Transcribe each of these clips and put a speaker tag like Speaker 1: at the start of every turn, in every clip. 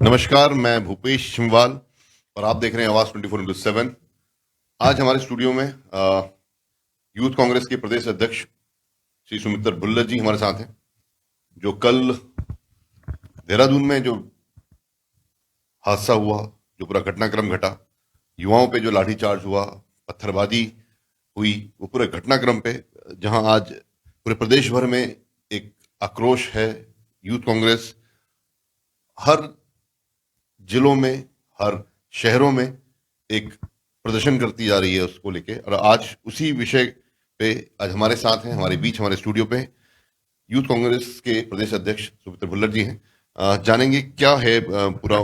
Speaker 1: नमस्कार, मैं भूपेश छिमवाल और आप देख रहे हैं आवाज 24/7। आज हमारे स्टूडियो में यूथ कांग्रेस के प्रदेश अध्यक्ष श्री सुमित्र भुल्लर जी हमारे साथ हैं, जो कल देहरादून में जो हादसा हुआ, जो पूरा घटनाक्रम घटा, युवाओं पे जो लाठीचार्ज हुआ, पत्थरबाजी हुई, वो पूरे घटनाक्रम पे जहां आज पूरे प्रदेश भर में एक आक्रोश है। यूथ कांग्रेस हर जिलों में, हर शहरों में एक प्रदर्शन करती जा रही है उसको लेके, और आज उसी विषय पे आज हमारे साथ हैं, हमारे बीच, हमारे स्टूडियो पे यूथ कांग्रेस के प्रदेश अध्यक्ष सुमित्र भुल्लर जी हैं। जानेंगे क्या है पूरा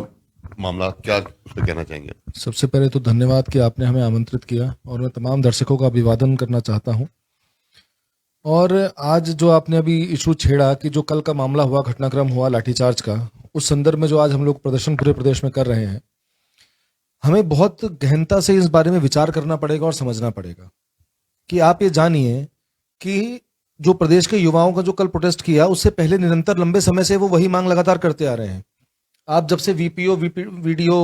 Speaker 1: मामला, क्या उस पर कहना चाहेंगे।
Speaker 2: सबसे पहले तो धन्यवाद कि आपने हमें आमंत्रित किया और मैं तमाम दर्शकों का अभिवादन करना चाहता हूं। और आज जो आपने अभी इशू छेड़ा कि जो कल का मामला हुआ, घटनाक्रम हुआ लाठीचार्ज का, उस संदर्भ में जो आज हम लोग प्रदर्शन पूरे प्रदेश में कर रहे हैं, हमें बहुत गहनता से इस बारे में विचार करना पड़ेगा और समझना पड़ेगा कि आप ये जानिए कि जो प्रदेश के युवाओं का जो कल प्रोटेस्ट किया, उससे पहले निरंतर लंबे समय से वो वही मांग लगातार करते आ रहे हैं। आप जब से वीपीडीओ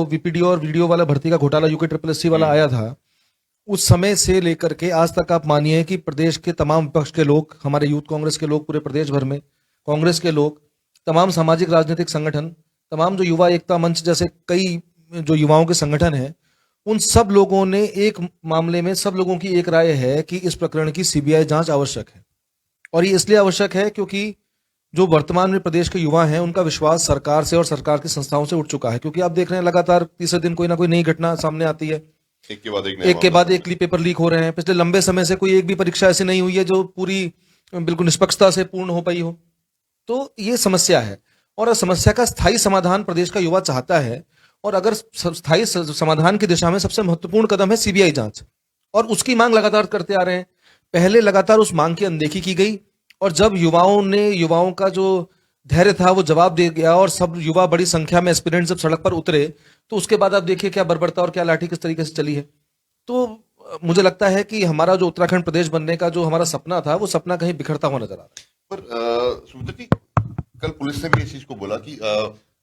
Speaker 2: और वीडियो वाला भर्ती का घोटाला यूके SSSC वाला आया था, उस समय से लेकर के आज तक आप मानिए कि प्रदेश के तमाम विपक्ष के लोग, हमारे यूथ कांग्रेस के लोग, पूरे प्रदेश भर में कांग्रेस के लोग, तमाम सामाजिक राजनीतिक संगठन, तमाम जो युवा एकता मंच जैसे कई जो युवाओं के संगठन हैं, उन सब लोगों ने एक मामले में, सब लोगों की एक राय है कि इस प्रकरण की सीबीआई जांच आवश्यक है। और ये इसलिए आवश्यक है क्योंकि जो वर्तमान में प्रदेश के युवा हैं, उनका विश्वास सरकार से और सरकार की संस्थाओं से उठ चुका है। क्योंकि आप देख रहे हैं लगातार तीसरे दिन कोई ना कोई नई घटना सामने आती है, एक के बाद एक पेपर लीक हो रहे हैं। पिछले लंबे समय से कोई एक भी परीक्षा ऐसी नहीं हुई है जो पूरी बिल्कुल निष्पक्षता से पूर्ण हो पाई हो। तो ये समस्या है और समस्या का स्थायी समाधान प्रदेश का युवा चाहता है। और अगर स्थायी समाधान की दिशा में सबसे महत्वपूर्ण कदम है सीबीआई जांच, और उसकी मांग लगातार करते आ रहे हैं। पहले लगातार उस मांग की अनदेखी की गई, और जब युवाओं का जो धैर्य था वो जवाब दे गया और सब युवा बड़ी संख्या में एस्पिरेंट जब सड़क पर उतरे, तो उसके बाद आप देखिए क्या बर्बरता और क्या लाठी किस तरीके से चली है। तो मुझे लगता है कि हमारा जो उत्तराखंड प्रदेश बनने का जो हमारा सपना था, वो सपना कहीं बिखरता हुआ नजर आ रहा है।
Speaker 1: पर सुमित्र जी, कल पुलिस ने भी इस चीज को बोला कि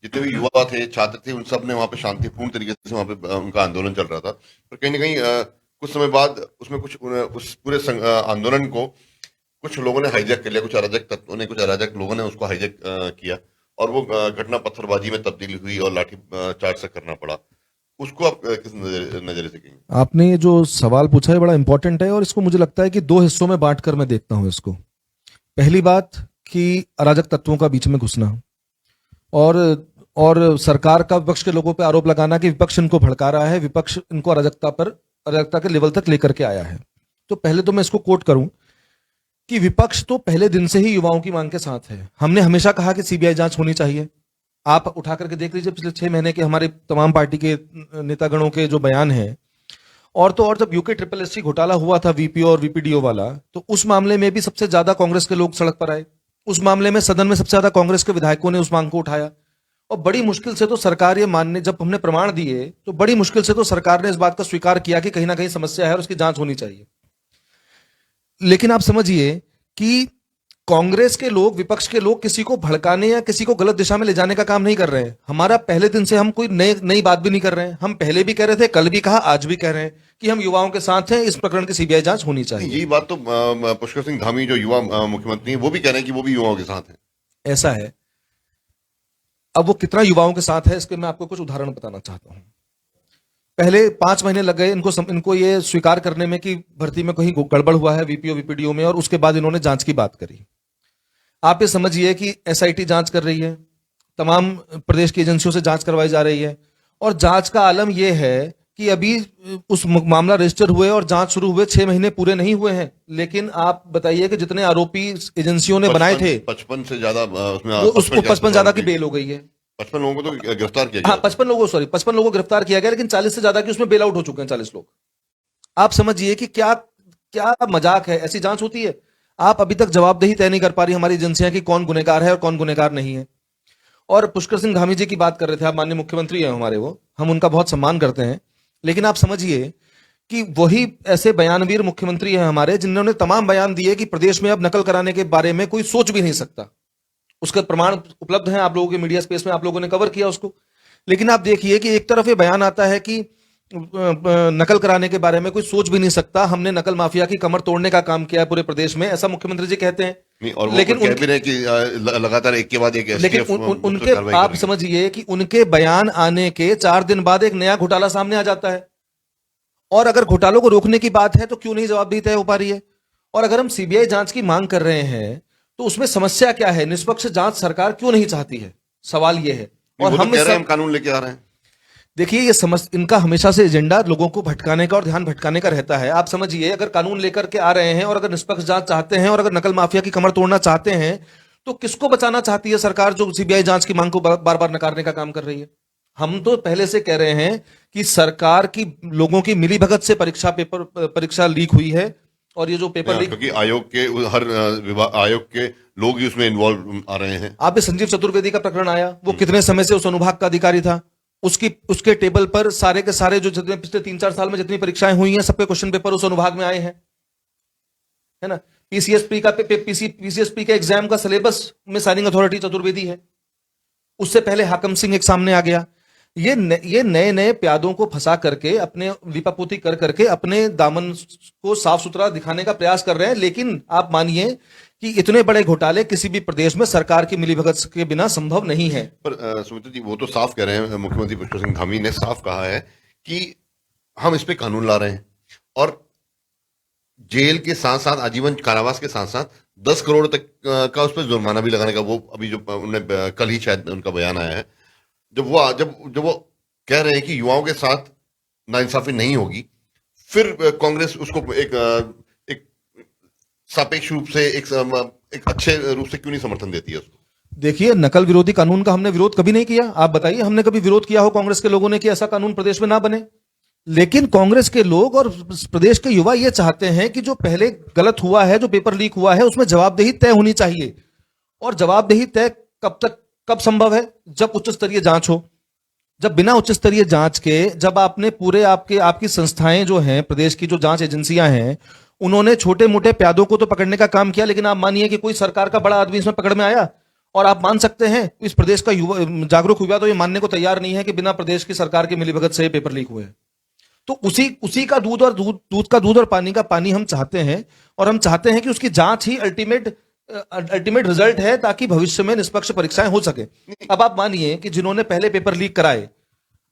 Speaker 1: जितने भी युवा थे, छात्र थे, उन सब ने वहां पे शांतिपूर्ण तरीके से वहां पे उनका आंदोलन चल रहा था। पर कहीं ना कहीं कुछ समय बाद उसमें कुछ उस पूरे आंदोलन को कुछ लोगों ने हाईजैक कर लिया, कुछ अराजक तत्वों ने, कुछ अराजक लोगों ने उसको हाईजैक किया, और वो घटना पत्थरबाजी में तब्दील हुई और लाठी चार्ज से करना पड़ा। उसको आप किस नजरिए से कहेंगे।
Speaker 2: आपने ये जो सवाल पूछा है बड़ा इंपॉर्टेंट है, और इसको मुझे लगता है कि दो हिस्सों में बांटकर मैं देखता हूं इसको। पहली बात कि अराजक तत्वों का बीच में घुसना और सरकार का विपक्ष के लोगों पर आरोप लगाना कि विपक्ष इनको भड़का रहा है, विपक्ष इनको अराजकता के लेवल तक लेकर के आया है। तो पहले तो मैं इसको कोट करूं कि विपक्ष तो पहले दिन से ही युवाओं की मांग के साथ है। हमने हमेशा कहा कि सीबीआई जांच होनी चाहिए। आप उठा करके देख लीजिए पिछले 6 महीने के हमारे तमाम पार्टी के नेतागणों के जो बयान हैं। और तो और जब यूके SSSC घोटाला हुआ था, वीपीओ और वीपीडीओ वाला, तो उस मामले में भी सबसे ज्यादा कांग्रेस के लोग सड़क पर आए। उस मामले में सदन में सबसे ज्यादा कांग्रेस के विधायकों ने उस मांग को उठाया, और बड़ी मुश्किल से तो सरकार ये मानने, जब हमने प्रमाण दिए तो बड़ी मुश्किल से तो सरकार ने इस बात का स्वीकार किया कि कहीं ना कहीं समस्या है और उसकी जांच होनी चाहिए। लेकिन आप समझिए कि कांग्रेस के लोग, विपक्ष के लोग किसी को भड़काने या किसी को गलत दिशा में ले जाने का काम नहीं कर रहे हैं। हमारा पहले दिन से हम कोई नई बात भी नहीं कर रहे हैं। हम पहले भी कह रहे थे, कल भी कहा, आज भी कह रहे हैं कि हम युवाओं के साथ हैं, इस प्रकरण की सीबीआई जांच होनी चाहिए।
Speaker 1: यही बात तो पुष्कर सिंह धामी जो युवा मुख्यमंत्री हैं, वो भी कह रहे हैं कि वो भी युवाओं के साथ हैं।
Speaker 2: ऐसा है। अब वो कितना युवाओं के साथ है, इसके मैं आपको कुछ उदाहरण बताना चाहता हूं। पहले 5 महीने लग गए इनको ये स्वीकार करने में कि भर्ती में कहीं गड़बड़ हुआ है वीपीओ वीपीडीओ में, और उसके बाद इन्होंने जांच की बात करी। आप ये समझिए कि एसआईटी जांच कर रही है, तमाम प्रदेश की एजेंसियों से जांच करवाई जा रही है, और जांच का आलम यह है कि अभी उस मामला रजिस्टर हुए और जांच शुरू हुए 6 महीने पूरे नहीं हुए हैं। लेकिन आप बताइए कि जितने आरोपी एजेंसियों ने बनाए थे,
Speaker 1: 55 से ज्यादा उसमें,
Speaker 2: उसको 55 ज्यादा की बेल हो गई है।
Speaker 1: 55 लोगों को तो गिरफ्तार किया गया।
Speaker 2: हाँ, 55 लोगों को गिरफ्तार किया गया, लेकिन 40 से ज्यादा की उसमें बेल आउट हो चुके हैं 40 लोग। आप समझिए कि क्या क्या मजाक है, ऐसी जांच होती है। आप अभी तक जवाबदेही तय नहीं कर पा रही हमारी एजेंसियां कि कौन गुनहगार है और कौन गुनहगार नहीं है। और पुष्कर सिंह धामी जी की बात कर रहे थे, आप माननीय मुख्यमंत्री हैं हमारे, वो हम उनका बहुत सम्मान करते हैं। लेकिन आप समझिए कि वही ऐसे बयानवीर मुख्यमंत्री हैं हमारे, जिन्होंने तमाम बयान दिए कि प्रदेश में अब नकल कराने के बारे में कोई सोच भी नहीं सकता। उसके प्रमाण उपलब्ध हैं, आप लोगों के मीडिया स्पेस में आप लोगों ने कवर किया उसको। लेकिन आप देखिए कि एक तरफ ये बयान आता है कि नकल कराने के बारे में कोई सोच भी नहीं सकता, हमने नकल माफिया की कमर तोड़ने का काम किया है पूरे प्रदेश में, ऐसा मुख्यमंत्री जी कहते हैं।
Speaker 1: नहीं, और वो
Speaker 2: लेकिन
Speaker 1: कह भी रहे हैं कि लगातार एक के बाद एक
Speaker 2: लेकिन
Speaker 1: STF
Speaker 2: उनके
Speaker 1: कार्रवाई
Speaker 2: आप
Speaker 1: करेगी।
Speaker 2: समझिए कि उनके बयान आने के 4 दिन बाद एक नया घोटाला सामने आ जाता है। और अगर घोटालों को रोकने की बात है तो क्यों नहीं जवाबदेही तय हो पा रही है? और अगर हम सीबीआई जांच की मांग कर रहे हैं तो उसमें समस्या क्या है? निष्पक्ष जांच सरकार क्यों नहीं चाहती है? सवाल यह है।
Speaker 1: नहीं,
Speaker 2: और
Speaker 1: वो तो
Speaker 2: हम
Speaker 1: कह रहे हैं
Speaker 2: सब
Speaker 1: हम कानून लेके आ रहे हैं।
Speaker 2: देखिए, ये समझ इनका हमेशा से एजेंडा लोगों को भटकाने का और ध्यान भटकाने का रहता है। आप समझिए, अगर कानून लेकर के आ रहे हैं और अगर निष्पक्ष जांच चाहते हैं और अगर नकल माफिया की कमर तोड़ना चाहते हैं तो किसको बचाना चाहती है सरकार जो सीबीआई जांच की मांग को बार बार नकारने का काम कर रही है? हम तो पहले से कह रहे हैं कि सरकार की लोगों की मिलीभगत से परीक्षा लीक हुई है। और ये जो पेपर लीक,
Speaker 1: क्योंकि आयोग के हर विभाग आयोग के लोग ही उसमें इन्वॉल्व आ रहे हैं।
Speaker 2: आप संजीव चतुर्वेदी का प्रकरण आया, वो कितने समय से उस अनुभाग का अधिकारी था, उसके टेबल पर सारे के सारे जो जितने पिछले 3-4 साल में जितनी परीक्षाएं हुई हैं सबके क्वेश्चन पेपर उस अनुभाग में आए हैं, है ना। पीसीएसपी का एग्जाम का सिलेबस में साइनिंग अथॉरिटी चतुर्वेदी है। उससे पहले हाकम सिंह एक सामने आ गया। ये नए नए प्यादों को फंसा करके अपने लिपापोती कर करके अपने दामन को साफ सुथरा दिखाने का प्रयास कर रहे हैं। लेकिन आप मानिए कि इतने बड़े घोटाले किसी भी प्रदेश में सरकार की मिलीभगत के बिना संभव नहीं है।
Speaker 1: पर सुमित्रा जी, वो तो साफ कह रहे हैं, मुख्यमंत्री पुष्कर सिंह धामी ने साफ कहा है कि हम इस पे कानून ला रहे हैं और जेल के साथ साथ आजीवन कारावास के साथ साथ 10 करोड़ तक का उस पर जुर्माना भी लगाने का, वो अभी जो उन्होंने कल ही शायद उनका बयान आया है, जब वो कह रहे हैं कि युवाओं के साथ नाइंसाफी नहीं होगी, फिर कांग्रेस उसको एक सापेक्ष रूप से एक अच्छे रूप से क्यों नहीं समर्थन देती है उसको?
Speaker 2: देखिए, नकल विरोधी कानून का हमने विरोध कभी नहीं किया। आप बताइए, हमने कभी विरोध किया हो कांग्रेस के लोगों ने कि ऐसा कानून प्रदेश में ना बने? लेकिन कांग्रेस के लोग और प्रदेश के युवा ये चाहते हैं कि जो पहले गलत हुआ है, जो पेपर लीक हुआ है, उसमें जवाबदेही तय होनी चाहिए। और जवाबदेही तय कब संभव है? जब उच्च स्तरीय जांच हो। जब बिना उच्च स्तरीय जांच के, जब आपने पूरे आपकी संस्थाएं जो हैं, प्रदेश की जो जांच एजेंसियां हैं, उन्होंने छोटे मोटे प्यादों को तो पकड़ने का काम किया, लेकिन आप मानिए कि कोई सरकार का बड़ा आदमी इसमें पकड़ में आया? और आप मान सकते हैं इस प्रदेश का युवा जागरूक युवा तो ये मानने को तैयार नहीं है कि बिना प्रदेश की सरकार की मिलीभगत से पेपर लीक हुए। तो उसी का दूध और दूध का दूध और पानी का पानी हम चाहते हैं। और हम चाहते हैं कि उसकी जांच ही अल्टीमेट रिजल्ट है, ताकि भविष्य में निष्पक्ष परीक्षाएं हो सके। अब आप मानिए कि जिन्होंने पहले पेपर लीक कराए,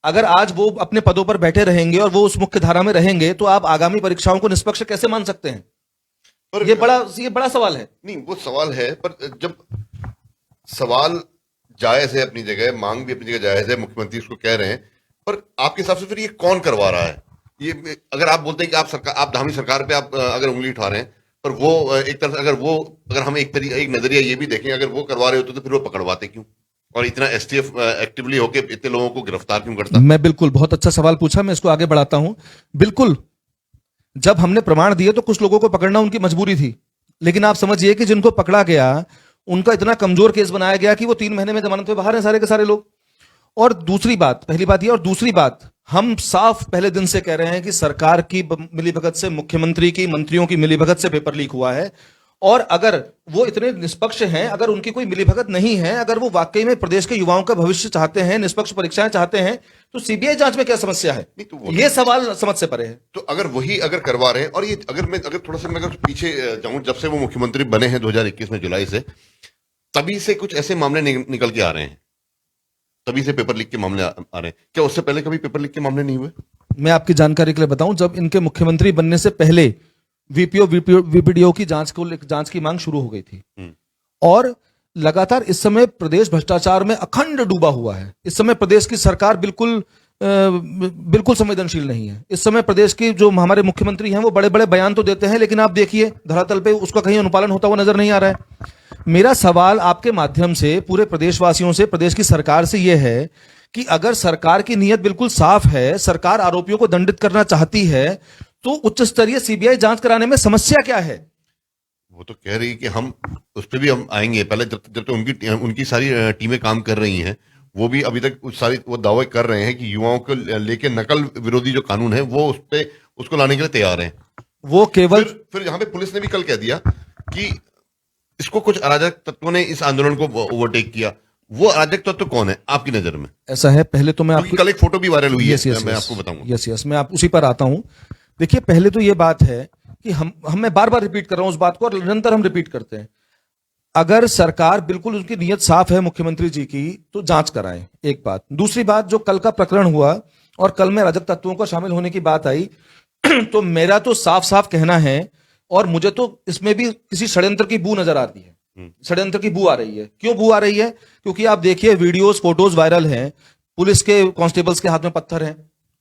Speaker 2: अगर आज वो अपने पदों पर बैठे रहेंगे और वो उस मुख्य धारा में रहेंगे, तो आप आगामी परीक्षाओं को निष्पक्ष कैसे मान सकते हैं?
Speaker 1: पर
Speaker 2: ये बड़ा सवाल है।
Speaker 1: नहीं, वो सवाल है, पर जब सवाल जायज है अपनी जगह, मांग भी अपनी जगह जायज है, मुख्यमंत्री उसको कह रहे हैं, पर आपके हिसाब से फिर ये कौन करवा रहा है? ये अगर आप बोलते हैं कि आप धामी सरकार पे आप अगर उंगली उठा रहे हैं, पर वो एक तरफ अगर हम एक नजरिया ये भी देखें, अगर वो करवा रहे होते तो फिर वो पकड़वाते क्यों? और इतना STF एक्टिवली होके इतने लोगों को गिरफ्तार क्यों करता?
Speaker 2: मैं बिल्कुल, बहुत अच्छा सवाल पूछा, मैं इसको आगे बढ़ाता हूं। बिल्कुल, जब हमने प्रमाण दिए तो कुछ लोगों को पकड़ना उनकी मजबूरी थी। लेकिन आप समझिए कि जिनको पकड़ा गया उनका इतना कमजोर केस बनाया गया कि वो 3 महीने में जमानत पे बाहर हैं सारे के सारे लोग। और दूसरी बात, पहली बात ये, और दूसरी बात, हम साफ पहले दिन से कह रहे हैं कि सरकार की मिलीभगत से, मुख्यमंत्री की, मंत्रियों की मिलीभगत से पेपर लीक हुआ है। और अगर वो इतने निष्पक्ष हैं, अगर उनकी कोई मिलीभगत नहीं है, अगर वो वाकई में प्रदेश के युवाओं का भविष्य चाहते हैं, निष्पक्ष परीक्षाएं चाहते हैं, तो सीबीआई जांच में क्या समस्या है? ये सवाल समझ से परे है।
Speaker 1: तो अगर करवा रहे हैं, और ये अगर थोड़ा सा मैं अगर पीछे जाऊं, जब से वो मुख्यमंत्री बने हैं 2021 में जुलाई से, तभी से कुछ ऐसे मामले निकल के आ रहे हैं, तभी से पेपर लीक के मामले आ रहे हैं। क्या उससे पहले कभी पेपर लीक के मामले नहीं हुए?
Speaker 2: मैं आपकी जानकारी के लिए बताऊं, जब इनके मुख्यमंत्री बनने से पहले वीपीडीओ की जांच की मांग शुरू हो गई थी। और लगातार इस समय प्रदेश भ्रष्टाचार में अखंड डूबा हुआ है। इस समय प्रदेश की सरकार बिल्कुल संवेदनशील नहीं है। इस समय प्रदेश की जो हमारे मुख्यमंत्री हैं वो बड़े बड़े बयान तो देते हैं, लेकिन आप देखिए धरातल पे उसका कहीं अनुपालन होता हुआ नजर नहीं आ रहा है। मेरा सवाल आपके माध्यम से पूरे प्रदेशवासियों से, प्रदेश की सरकार से यह है कि अगर सरकार की नीयत बिल्कुल साफ है, सरकार आरोपियों को दंडित करना चाहती है, तो उच्च स्तरीय सीबीआई जांच कराने में समस्या क्या है?
Speaker 1: वो तो कह रही है कि हम उस पर भी हम आएंगे। पहले जब तक उनकी सारी टीमें काम कर रही हैं, वो भी अभी तक वो दावे कर रहे हैं कि युवाओं को लेके नकल विरोधी जो कानून है वो उसको लाने के लिए तैयार हैं।
Speaker 2: वो केवल
Speaker 1: फिर यहाँ पे पुलिस ने भी कल कह दिया कि इसको कुछ अराजक तत्वों ने इस आंदोलन को ओवरटेक किया। वो अराजक तत्व तो कौन है आपकी नजर में?
Speaker 2: ऐसा है, पहले तो मैं
Speaker 1: क्योंकि कल एक फोटो भी वायरल हुई
Speaker 2: यस
Speaker 1: है,
Speaker 2: यस
Speaker 1: मैं
Speaker 2: यस
Speaker 1: आपको बताऊंगा।
Speaker 2: यस यस मैं आप उसी पर आता हूं। देखिए, पहले तो ये बात है कि हम मैं बार बार रिपीट कर रहा हूं उस बात को, और निरंतर हम रिपीट करते हैं। अगर सरकार बिल्कुल उनकी नीयत साफ है मुख्यमंत्री जी की, तो जांच कराएं, एक बात। दूसरी बात, जो कल का प्रकरण हुआ और कल में राजग तत्वों का शामिल होने की बात आई, तो मेरा तो साफ साफ कहना है, और मुझे तो इसमें भी किसी षड्यंत्र की बू नजर आती है। षड्यंत्र की बू आ रही है। क्यों बू आ रही है? क्योंकि आप देखिए, वीडियोस फोटोज वायरल हैं, पुलिस के कांस्टेबल्स के हाथ में पत्थर हैं,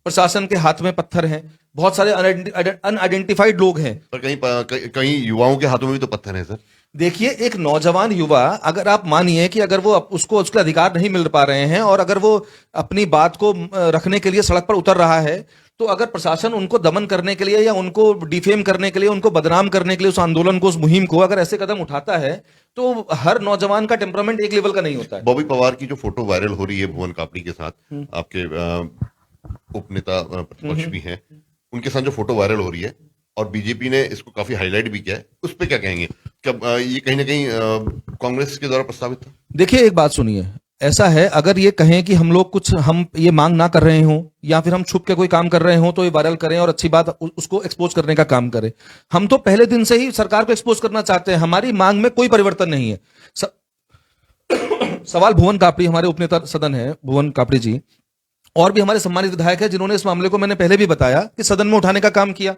Speaker 2: प्रशासन के हाथ में पत्थर हैं, बहुत सारे अनआइडेंटिफाइड लोग हैं।
Speaker 1: पर कहीं युवाओं के हाथों में भी तो पत्थर है सर।
Speaker 2: देखिए, एक नौजवान युवा, अगर आप मानिए कि अगर वो उसको उसके अधिकार नहीं मिल पा रहे हैं, और अगर वो अपनी बात को रखने के लिए सड़क पर उतर रहा है, तो अगर प्रशासन उनको दमन करने के लिए या उनको डिफेम करने के लिए, उनको बदनाम करने के लिए, उस आंदोलन को, उस मुहिम को अगर ऐसे कदम उठाता है, तो हर नौजवान का टेम्परामेंट एक लेवल का नहीं होता है।
Speaker 1: बॉबी पवार की जो फोटो वायरल हो रही है भुवन कापड़ी के साथ, आपके उपनेता प्रतिपक्ष भी हैं, उनके साथ जो फोटो वायरल हो रही है, और बीजेपी ने इसको काफी हाईलाइट भी किया है, उस पर क्या कहेंगे? क्या ये कहीं ना कहीं कांग्रेस के द्वारा प्रस्तावित था? देखिए,
Speaker 2: एक बात सुनिए, ऐसा है, अगर ये कहें कि हम लोग कुछ, हम ये मांग ना कर रहे हों, या फिर हम छुप के कोई काम कर रहे हों, तो ये वायरल करें और अच्छी बात उसको एक्सपोज करने का काम करें। हम तो पहले दिन से ही सरकार को एक्सपोज करना चाहते हैं, हमारी मांग में कोई परिवर्तन नहीं है। सवाल भुवन कापड़ी, हमारे उपनेता सदन है भुवन कापड़ी जी, और भी हमारे सम्मानित विधायक हैं, जिन्होंने इस मामले को, मैंने पहले भी बताया, कि सदन में उठाने का काम किया।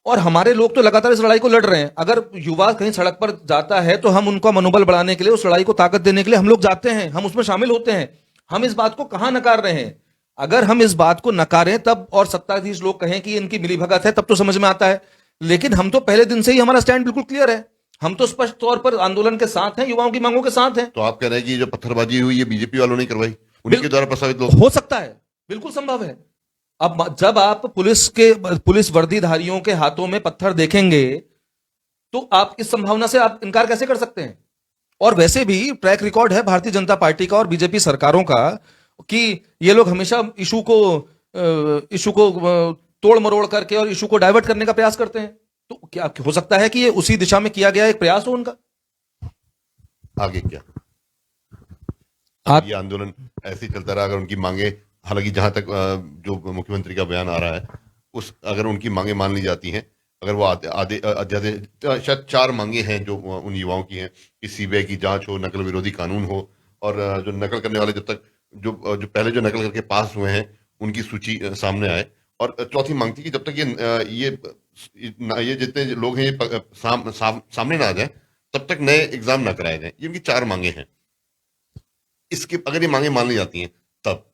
Speaker 2: और हमारे लोग तो लगातार इस लड़ाई को लड़ रहे हैं। अगर युवा कहीं सड़क पर जाता है, तो हम उनका मनोबल बढ़ाने के लिए, उस लड़ाई को ताकत देने के लिए हम लोग जाते हैं, हम उसमें शामिल होते हैं। हम इस बात को कहां नकार रहे हैं? अगर हम इस बात को नकारें तब, और सत्ताधीश लोग कहें कि इनकी मिलीभगत है, तब तो समझ में आता है। लेकिन हम तो पहले दिन से ही, हमारा स्टैंड बिल्कुल क्लियर है, हम तो स्पष्ट तौर पर आंदोलन के साथ हैं, युवाओं की मांगों के साथ हैं।
Speaker 1: तो आप कह रहे हैं कि जो पत्थरबाजी हुई, ये बीजेपी वालों ने करवाई, उनके द्वारा प्रस्तावित लोग?
Speaker 2: हो सकता है, बिल्कुल संभव है। अब जब आप पुलिस वर्दीधारियों के हाथों में पत्थर देखेंगे, तो आप इस संभावना से आप इनकार कैसे कर सकते हैं? और वैसे भी ट्रैक रिकॉर्ड है भारतीय जनता पार्टी का और बीजेपी सरकारों का, कि ये लोग हमेशा इशू को तोड़ मरोड़ करके और इशू को डाइवर्ट करने का प्रयास करते हैं। तो क्या हो सकता है कि ये उसी दिशा में किया गया एक प्रयास हो उनका?
Speaker 1: आगे क्या ये आंदोलन ऐसे ही चलता रहा, अगर उनकी मांगे, हालांकि जहां तक जो मुख्यमंत्री का बयान आ रहा है, अगर उनकी मांगे मान ली जाती हैं, अगर वो शायद 4 मांगे हैं जो उन युवाओं की हैं, कि सीबीआई की जांच हो, नकल विरोधी कानून हो, और जो नकल करने वाले, जब तक जो पहले जो नकल करके पास हुए हैं, उनकी सूची सामने आए। और चौथी मांग थी कि जब तक ये जितने लोग हैं, ये सामने ना आ जाए, तब तक नए एग्जाम ना कराए जाए। ये उनकी 4 मांगे हैं। इसके अगर ये मांगे मान ली जाती हैं, तब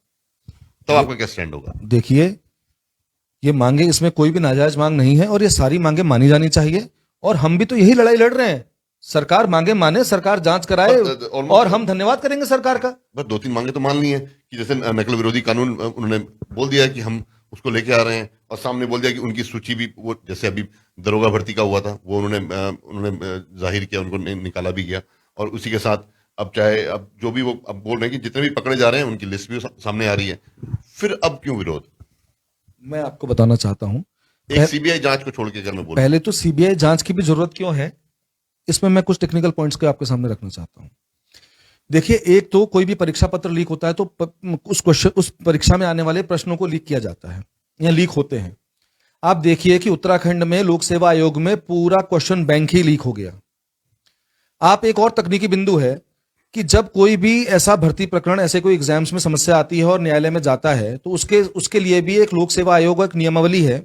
Speaker 1: आपका क्या स्टैंड होगा?
Speaker 2: देखिए, ये मांगे, इसमें कोई भी नाजायज मांग नहीं है, और ये सारी मांगे मानी जानी चाहिए, और हम भी तो यही लड़ाई लड़ रहे हैं। सरकार मांगे माने, सरकार जांच कराए, और हम धन्यवाद करेंगे सरकार का।
Speaker 1: बस 2-3 मांगे तो मान ली हैं, कि जैसे नकल विरोधी कानून उन्होंने बोल दिया है कि हम उसको लेके आ रहे हैं, और सामने बोल दिया कि उनकी सूची भी, वो जैसे अभी दरोगा भर्ती का हुआ था, वो उन्होंने जाहिर किया, उनको निकाला भी गया। और उसी के साथ अब जो भी वो अब बोल रहे हैं कि जितने भी पकड़े जा रहे हैं, उनकी लिस्ट भी सामने आ रही है। फिर अब क्यों विरोध?
Speaker 2: मैं आपको बताना चाहता हूं,
Speaker 1: एक सीबीआई जांच को छोड़ के, अगर मैं बोलूं,
Speaker 2: पहले तो सीबीआई जांच की भी जरूरत क्यों है, इसमें मैं कुछ टेक्निकल पॉइंट्स को आपके सामने रखना चाहता हूं। देखिए, एक तो कोई भी परीक्षा पत्र लीक होता है, तो उस परीक्षा में आने वाले प्रश्नों को लीक किया जाता है, या लीक होते हैं। आप देखिए कि उत्तराखंड में लोक सेवा आयोग में पूरा क्वेश्चन बैंक ही लीक हो गया। आप, एक और तकनीकी बिंदु है कि जब कोई भी ऐसा भर्ती प्रकरण, ऐसे कोई एग्जाम्स में समस्या आती है और न्यायालय में जाता है, तो उसके लिए भी एक लोक सेवा आयोग, एक नियमावली है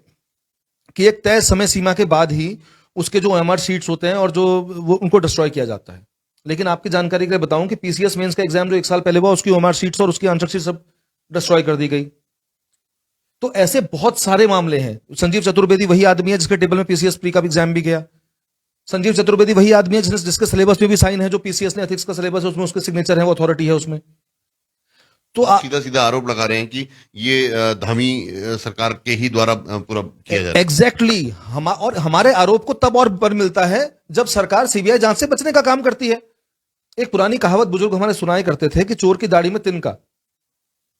Speaker 2: कि एक तय समय सीमा के बाद ही उसके जो ओएमआर शीट्स होते हैं, और जो वो उनको डिस्ट्रॉय किया जाता है। लेकिन आपकी जानकारी के लिए बताऊं कि पीसीएस मेंस का एग्जाम जो 1 साल पहले हुआ, उसकी ओएमआर शीट्स और उसकी आंसर शीट सब डिस्ट्रॉय कर दी गई। तो ऐसे बहुत सारे मामले हैं। संजीव चतुर्वेदी वही आदमी है जिसके टेबल में पीसीएस प्री का भी एग्जाम भी गया। संजीव चतुर्वेदी वही आदमी है जिसके सिलेबस में भी साइन है, जो पीसीएस ने एथिक्स का सिलेबस है, उसमें उसके सिग्नेचर है, वो अथॉरिटी है उसमें।
Speaker 1: तो सीधा सीधा आरोप लगा रहे हैं कि ये धामी सरकार के ही द्वारा पूरा किया जा रहा है।
Speaker 2: एग्जैक्टली। और हमारे आरोप को तब और बल मिलता है जब सरकार सीबीआई जांच से बचने का काम करती है। एक पुरानी कहावत बुजुर्ग हमारे सुनाया करते थे कि चोर की दाढ़ी में तिनका।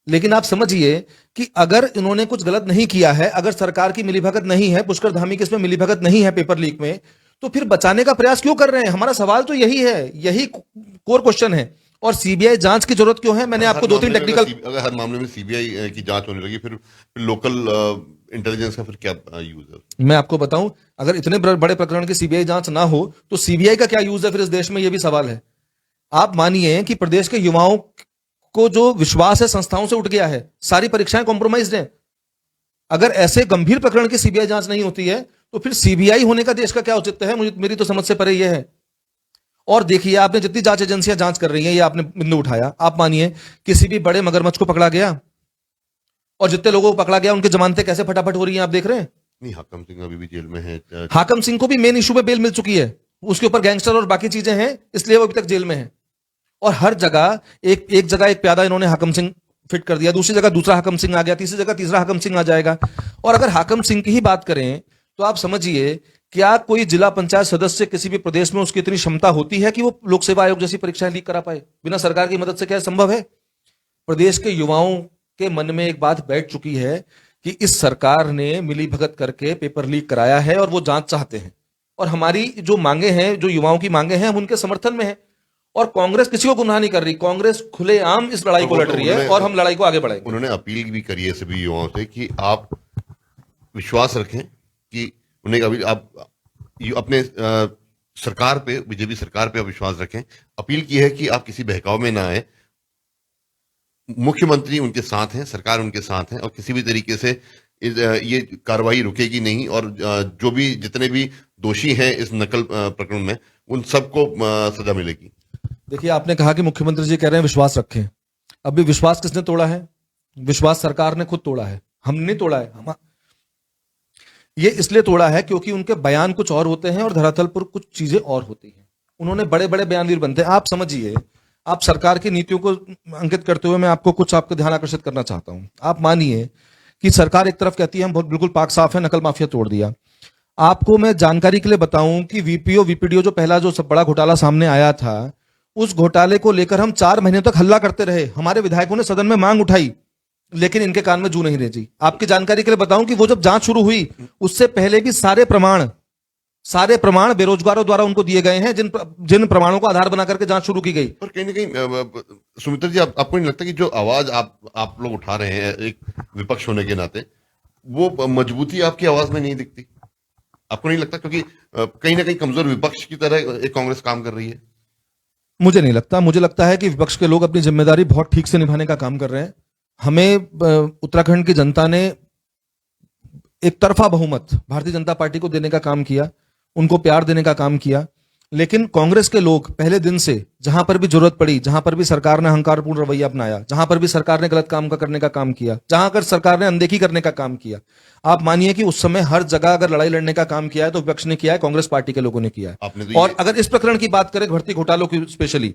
Speaker 2: लेकिन आप समझिए कि अगर इन्होंने कुछ गलत नहीं किया है, अगर सरकार की मिलीभगत नहीं है, पुष्कर धामी की इसमें मिलीभगत नहीं है पेपर लीक में, तो फिर बचाने का प्रयास क्यों कर रहे हैं? हमारा सवाल तो यही है, यही कोर क्वेश्चन है। और सीबीआई जांच की जरूरत क्यों है? मैंने आपको दो तीन टेक्निकल,
Speaker 1: अगर हर मामले में सीबीआई की जांच होने लगी, फिर लोकल इंटेलिजेंस का फिर क्या यूज है?
Speaker 2: मैं आपको बताऊं, अगर इतने बड़े प्रकरण की सीबीआई जांच ना हो तो सीबीआई का क्या यूज है फिर इस देश में? यह भी सवाल है। आप मानिए कि प्रदेश के युवाओं को जो विश्वास है संस्थाओं से उठ गया है, सारी परीक्षाएं कॉम्प्रोमाइज्ड हैं। अगर ऐसे गंभीर प्रकरण की सीबीआई जांच नहीं होती है तो फिर सीबीआई होने का देश का क्या औचित्य है? मुझे, मेरी तो समझ से परे यह है। और देखिए, आपने जितनी जांच एजेंसियां जांच कर रही हैं, ये आपने बिंदु उठाया, आप मानिए किसी भी बड़े मगरमच्छ को पकड़ा गया और जितने लोगों को पकड़ा गया उनकी जमानतें कैसे फटाफट हो रही हैं, आप देख रहे हैं।
Speaker 1: नहीं, हाकम सिंह अभी भी जेल में है।
Speaker 2: हाकम सिंह को भी मेन इशू पे बेल मिल चुकी है, उसके ऊपर गैंगस्टर और बाकी चीजें हैं, इसलिए वो अभी तक जेल में है। और हर जगह एक जगह एक प्यादा इन्होंने हाकम सिंह फिट कर दिया, दूसरी जगह दूसरा हाकम सिंह आ गया, तीसरी जगह तीसरा हाकम सिंह आ जाएगा। और अगर हाकम सिंह की ही बात करें तो आप समझिए, क्या कोई जिला पंचायत सदस्य किसी भी प्रदेश में उसकी इतनी क्षमता होती है कि वो लोक सेवा आयोग जैसी परीक्षाएं लीक करा पाए बिना सरकार की मदद से? क्या संभव है? प्रदेश के युवाओं के मन में एक बात बैठ चुकी है कि इस सरकार ने मिली भगत करके पेपर लीक कराया है और वो जांच चाहते हैं। और हमारी जो मांगे हैं, जो युवाओं की मांगे हैं, हम उनके समर्थन में हैं। और कांग्रेस किसी को गुमराह नहीं कर रही, कांग्रेस खुलेआम इस लड़ाई को लड़ रही है और हम लड़ाई को आगे बढ़ाएंगे।
Speaker 1: उन्होंने अपील भी करी है सभी युवाओं से कि आप विश्वास रखें, कि उन्हें अभी आप अपने सरकार पे, बीजेपी सरकार पे आप विश्वास रखें। अपील की है कि आप किसी बहकाव में ना आए। मुख्यमंत्री उनके साथ हैं, सरकार उनके साथ है, और किसी भी तरीके से ये कार्रवाई रुकेगी नहीं। और जो भी जितने भी दोषी हैं इस नकल प्रकरण में, उन सबको सजा मिलेगी।
Speaker 2: देखिए, आपने कहा कि मुख्यमंत्री जी कह रहे हैं विश्वास रखें। अभी विश्वास किसने तोड़ा है? विश्वास सरकार ने खुद तोड़ा है, हमने नहीं तोड़ा है। ये इसलिए तोड़ा है क्योंकि उनके बयान कुछ और होते हैं और धरातल पर कुछ चीजें और होती हैं। उन्होंने बड़े बड़े बयानवीर बनते हैं। आप समझिए, आप सरकार की नीतियों को अंकित करते हुए मैं आपको कुछ आपका ध्यान आकर्षित करना चाहता हूं। आप मानिए कि सरकार एक तरफ कहती है हम बहुत बिल्कुल पाक साफ है, नकल माफिया तोड़ दिया। आपको मैं जानकारी के लिए बताऊं कि वीपीओ वीपीडीओ जो पहला जो सब बड़ा घोटाला सामने आया था, उस घोटाले को लेकर हम 4 महीने तक हल्ला करते रहे। हमारे विधायकों ने सदन में मांग उठाई, लेकिन इनके कान में जू नहीं रेजी। आपकी जानकारी के लिए बताऊं कि वो जब जांच शुरू हुई उससे पहले भी सारे प्रमाण बेरोजगारों द्वारा उनको दिए गए हैं, जिन प्रमाणों को आधार बना करके जांच शुरू की गई।
Speaker 1: और कहीं ना कहीं सुमित्रा जी, आपको नहीं लगता कि जो आवाज आप लोग उठा रहे हैं एक विपक्ष होने के नाते, वो मजबूती आपकी आवाज में नहीं दिखती? आपको नहीं लगता? क्योंकि कहीं ना कहीं कमजोर विपक्ष की तरह एक कांग्रेस काम कर रही है।
Speaker 2: मुझे नहीं लगता। मुझे लगता है कि विपक्ष के लोग अपनी जिम्मेदारी बहुत ठीक से निभाने का काम कर रहे हैं। हमें उत्तराखंड की जनता ने एक तरफा बहुमत भारतीय जनता पार्टी को देने का काम किया, उनको प्यार देने का काम किया। लेकिन कांग्रेस के लोग पहले दिन से जहां पर भी जरूरत पड़ी, जहां पर भी सरकार ने अहंकारपूर्ण रवैया अपनाया, जहां पर भी सरकार ने गलत काम करने का काम किया, जहां कर सरकार ने अनदेखी करने का काम किया, आप मानिए कि उस समय हर जगह अगर लड़ाई लड़ने का काम किया है तो विपक्ष ने किया है, कांग्रेस पार्टी के लोगों ने किया है। और अगर इस प्रकरण की बात करें, भर्ती घोटालों की स्पेशली,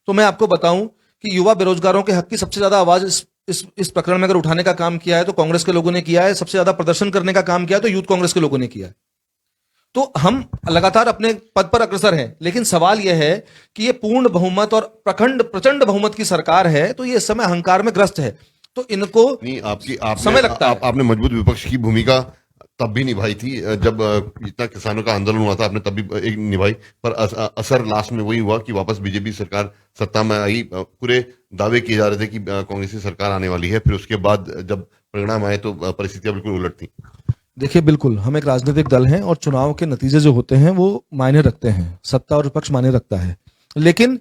Speaker 2: तो मैं आपको बताऊं कि युवा बेरोजगारों के हक की सबसे ज्यादा आवाज इस प्रकरण में अगर उठाने का काम किया है तो कांग्रेस के लोगों ने किया है। सबसे ज्यादा प्रदर्शन करने का काम किया है तो यूथ कांग्रेस के लोगों ने किया है। तो हम लगातार अपने पद पर अग्रसर हैं। लेकिन सवाल यह है कि ये पूर्ण बहुमत और प्रचंड बहुमत की सरकार है, तो ये इस समय अहंकार में ग्रस्त है। तो इनको
Speaker 1: नहीं,
Speaker 2: समय लगता है।
Speaker 1: आपने मजबूत विपक्ष की भूमिका तब भी निभाई थी जब इतना किसानों का आंदोलन हुआ था, आपने तब भी एक निभाई। पर असर लास्ट में वही हुआ कि वापस बीजेपी सरकार सत्ता में आई। पूरे दावे किए जा रहे थे कि कांग्रेस की सरकार आने वाली है, फिर उसके बाद जब परिणाम आए तो परिस्थितियां बिल्कुल उलट थी।
Speaker 2: देखिए, बिल्कुल हम एक राजनीतिक दल हैं और चुनाव के नतीजे जो होते हैं वो मायने रखते हैं, सत्ता और विपक्ष मायने रखता है। लेकिन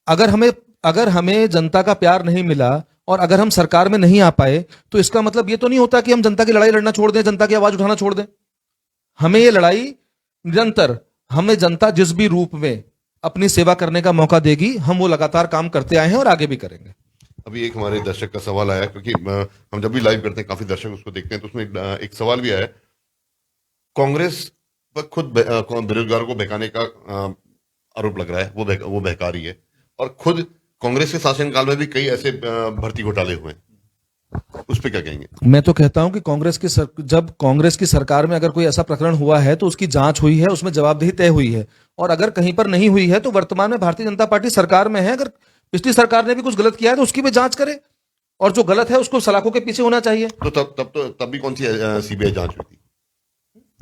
Speaker 2: अगर हमें जनता का प्यार नहीं मिला और अगर हम सरकार में नहीं आ पाए तो इसका मतलब ये तो नहीं होता कि हम जनता की लड़ाई लड़ना छोड़ दें, जनता की आवाज उठाना छोड़ दें। हमें ये लड़ाई निरंतर, हमें जनता जिस भी रूप में अपनी सेवा करने का मौका देगी, हम वो लगातार काम करते आए हैं और आगे भी करेंगे।
Speaker 1: अभी एक हमारे दर्शक का सवाल आया, क्योंकि हम जब भी लाइव करते हैं काफी दर्शक उसको देखते हैं, तो उसमें एक सवाल भी आया। कांग्रेस पर खुद बेरोजगारों को बहकाने का आरोप लग रहा है, वो बहका रही है, और खुद कांग्रेस के शासनकाल में भी कई ऐसे भर्ती घोटाले हुए, उस पर क्या कहेंगे?
Speaker 2: मैं तो कहता हूं कि जब कांग्रेस की सरकार में अगर कोई ऐसा प्रकरण हुआ है तो उसकी जांच हुई है, उसमें जवाबदेही तय हुई है। और अगर कहीं पर नहीं हुई है तो वर्तमान में भारतीय जनता पार्टी सरकार में है, अगर पिछली सरकार ने भी कुछ गलत किया है तो उसकी भी जांच करे, और जो गलत है उसको सलाखों के पीछे होना चाहिए।
Speaker 1: तो तब भी कौन सी सीबीआई जांच हुई थी?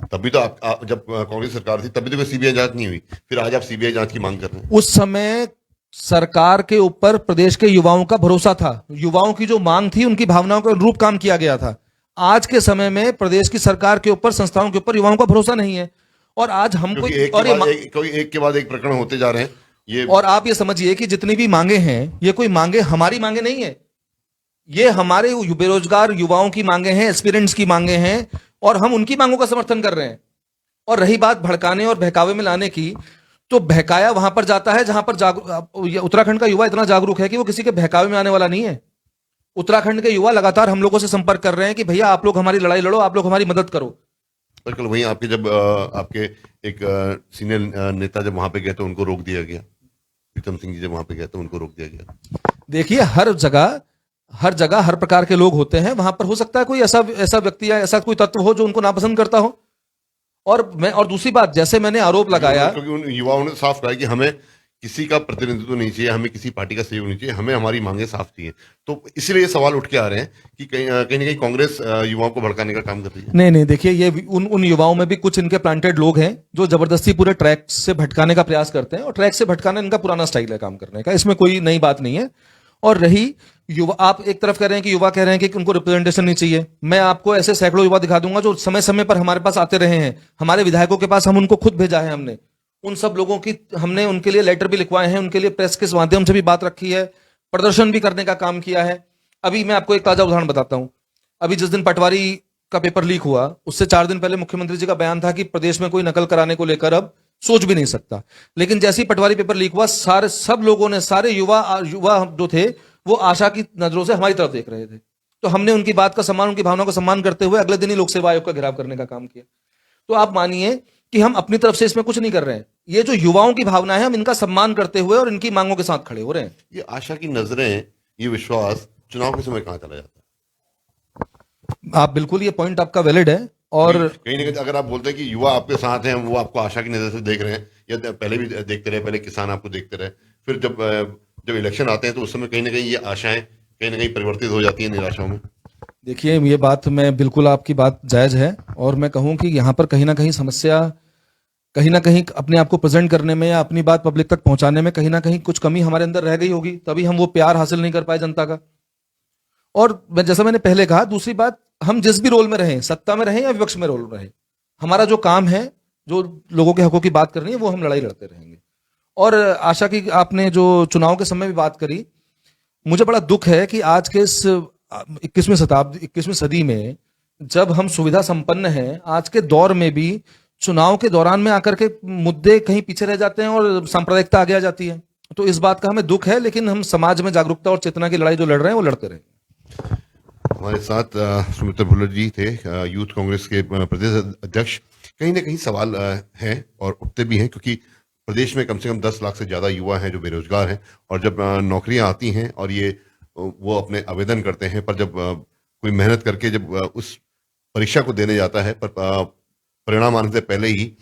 Speaker 1: तब भी तो जब कांग्रेस सरकार थी तब भी तो कोई सीबीआई जांच नहीं हुई, फिर आज आप सीबीआई जांच की मांग कर रहे हैं।
Speaker 2: उस समय सरकार के ऊपर प्रदेश के युवाओं का भरोसा था, युवाओं की जो मांग थी उनकी भावनाओं के अनुरूप काम किया गया था। आज के समय में प्रदेश की सरकार के ऊपर, संस्थाओं के ऊपर युवाओं का भरोसा नहीं है। और आज हमको
Speaker 1: एक के बाद एक प्रकरण होते जा रहे हैं ये।
Speaker 2: और आप ये समझिए कि जितनी भी मांगे हैं, ये कोई मांगे हमारी मांगे नहीं है, ये हमारे बेरोजगार युवाओं की मांगे हैं, एस्पिरेंट्स की मांगे हैं, और हम उनकी मांगों का समर्थन कर रहे हैं। और रही बात भड़काने और बहकावे में लाने की, तो बहकाया वहां पर जाता है जहां पर उत्तराखंड का युवा इतना जागरूक है कि वो किसी के बहकावे में आने वाला नहीं है। उत्तराखंड के युवा लगातार हम लोगों से संपर्क कर रहे हैं कि भैया आप लोग हमारी लड़ाई लड़ो, आप लोग हमारी मदद करो।
Speaker 1: पर कल वहीं आपके जब आपके एक सीनियर नेता जब वहां पे गए तो उनको रोक दिया गया। प्रीतम सिंह जी जब वहां पे गए तो उनको रोक दिया गया।
Speaker 2: देखिए, हर जगह हर प्रकार के लोग होते हैं। वहां पर हो सकता है कोई ऐसा व्यक्ति या ऐसा कोई तत्व हो जो उनको नापसंद करता हो। और दूसरी बात, जैसे मैंने आरोप लगाया,
Speaker 1: क्योंकि उन युवाओं ने साफ कहा कि हमें किसी का प्रतिनिधित्व नहीं चाहिए, हमें किसी पार्टी का सहयोग नहीं चाहिए, हमें हमारी मांगे साफ चाहिए। तो इसलिए ये सवाल उठ के आ रहे हैं कि कहीं ना कहीं कांग्रेस युवाओं को भड़काने का काम कर रही है।
Speaker 2: नहीं, देखिए, ये उन युवाओं में भी कुछ इनके प्लांटेड लोग हैं जो जबरदस्ती पूरे ट्रैक से भटकाने का प्रयास करते हैं, और ट्रैक से भटकाना इनका पुराना स्टाइल है काम करने का, इसमें कोई नई बात नहीं है। और रही युवा, आप एक तरफ कह रहे हैं कि युवा कह रहे हैं कि उनको रिप्रेजेंटेशन नहीं चाहिए। मैं आपको ऐसे सैकड़ों युवा दिखा दूंगा जो समय समय पर हमारे पास आते रहे हैं, हमारे विधायकों के पास हम उनको खुद भेजा है। हमने उन सब लोगों की, हमने उनके लिए लेटर भी लिखवाए हैं, उनके लिए प्रेस के माध्यम से भी बात रखी है, प्रदर्शन भी करने का काम किया है। अभी मैं आपको एक ताजा उदाहरण बताता हूं। अभी जिस दिन पटवारी का पेपर लीक हुआ, उससे 4 दिन पहले मुख्यमंत्री जी का बयान था कि प्रदेश में कोई नकल कराने को लेकर अब सोच भी नहीं सकता। लेकिन जैसे ही पटवारी पेपर लीक हुआ, सब लोगों ने, सारे युवा जो थे वो आशा की नजरों से हमारी तरफ देख रहे थे। तो हमने उनकी बात का सम्मान, उनकी भावनाओं का सम्मान करते हुए अगले दिन ही लोक सेवा आयोग का घेराव करने का काम किया। तो आप मानिए कि हम अपनी तरफ से इसमें कुछ नहीं कर रहे हैं। ये जो युवाओं की भावना है, हम इनका सम्मान करते हुए और इनकी मांगों के साथ खड़े हो रहे हैं।
Speaker 1: ये आशा की नजरें, ये विश्वास चुनाव के समय कहां चला जाता है?
Speaker 2: आप बिल्कुल, ये पॉइंट आपका वैलिड है। और
Speaker 1: कहीं ना कहीं अगर आप बोलते हैं कि युवा आपके साथ हैं, वो आपको आशा की नजर से देख रहे हैं, या पहले भी देखते रहे, पहले किसान आपको देखते रहे, फिर जब इलेक्शन आते हैं तो उस समय कहीं ना कहीं ये आशाएं कहीं ना कहीं परिवर्तित हो जाती है निराशाओं में।
Speaker 2: देखिए, ये बात, मैं बिल्कुल, आपकी बात जायज है। और मैं कहूं कि यहां पर कहीं ना कहीं समस्या, कहीं ना कहीं अपने आप को प्रेजेंट करने में या अपनी बात पब्लिक तक पहुंचाने में कहीं ना कहीं कुछ कमी हमारे अंदर रह गई होगी, तभी हम वो प्यार हासिल नहीं कर पाए जनता का। और जैसा मैंने पहले कहा, दूसरी बात, हम जिस भी रोल में रहें, सत्ता में रहें या विपक्ष में रोल में रहें, हमारा जो काम है, जो लोगों के हकों की बात करनी है, वो हम लड़ाई लड़ते रहेंगे। और आशा की, आपने जो चुनाव के समय भी बात करी, मुझे बड़ा दुख है कि आज के इस 21वीं सदी में, जब हम सुविधा संपन्न हैं, आज के दौर में भी चुनाव के दौरान में आकर के मुद्दे कहीं पीछे रह जाते हैं और सांप्रदायिकता आगे आ जाती है। तो इस बात का हमें दुख है, लेकिन हम समाज में जागरूकता और चेतना की लड़ाई जो लड़ रहे हैं वो लड़ते रहेंगे।
Speaker 1: हमारे साथ सुमित्र भुल्लर जी थे, यूथ कांग्रेस के प्रदेश अध्यक्ष। कहीं ना कहीं सवाल हैं और उठते भी हैं, क्योंकि प्रदेश में कम से कम 10 लाख से ज़्यादा युवा हैं जो बेरोजगार हैं, और जब नौकरियां आती हैं और वो अपने आवेदन करते हैं, पर जब कोई मेहनत करके जब उस परीक्षा को देने जाता है, पर परिणाम आने से पहले ही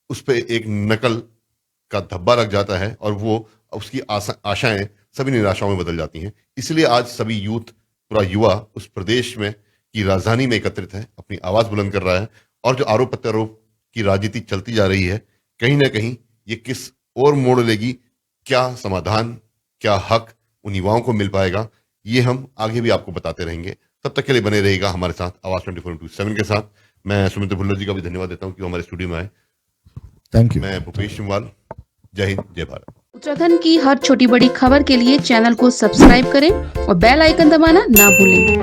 Speaker 1: उस पर एक नकल का धब्बा लग जाता है और वो उसकी आशाएं सभी निराशाओं में बदल जाती हैं। इसलिए आज सभी यूथ, पूरा युवा उस प्रदेश में की राजधानी में एकत्रित है, अपनी आवाज बुलंद कर रहा है। और जो आरोप प्रत्यारोप की राजनीति चलती जा रही है, कहीं ना कहीं ये किस और मोड़ लेगी, क्या समाधान, क्या हक उन युवाओं को मिल पाएगा, ये हम आगे भी आपको बताते रहेंगे। तब तक के लिए बने रहेगा हमारे साथ आवाज 24/7 के साथ। मैं सुमित्र भुल्लर जी का भी धन्यवाद देता हूं कि वो हमारे स्टूडियो में आए।
Speaker 2: Thank you.
Speaker 1: मैं भूपेश सिंहवाल, जय हिंद, जय भारत।
Speaker 3: उत्तराखंड की हर छोटी बड़ी खबर के लिए चैनल को सब्सक्राइब करें और बेल आइकन दबाना ना भूलें।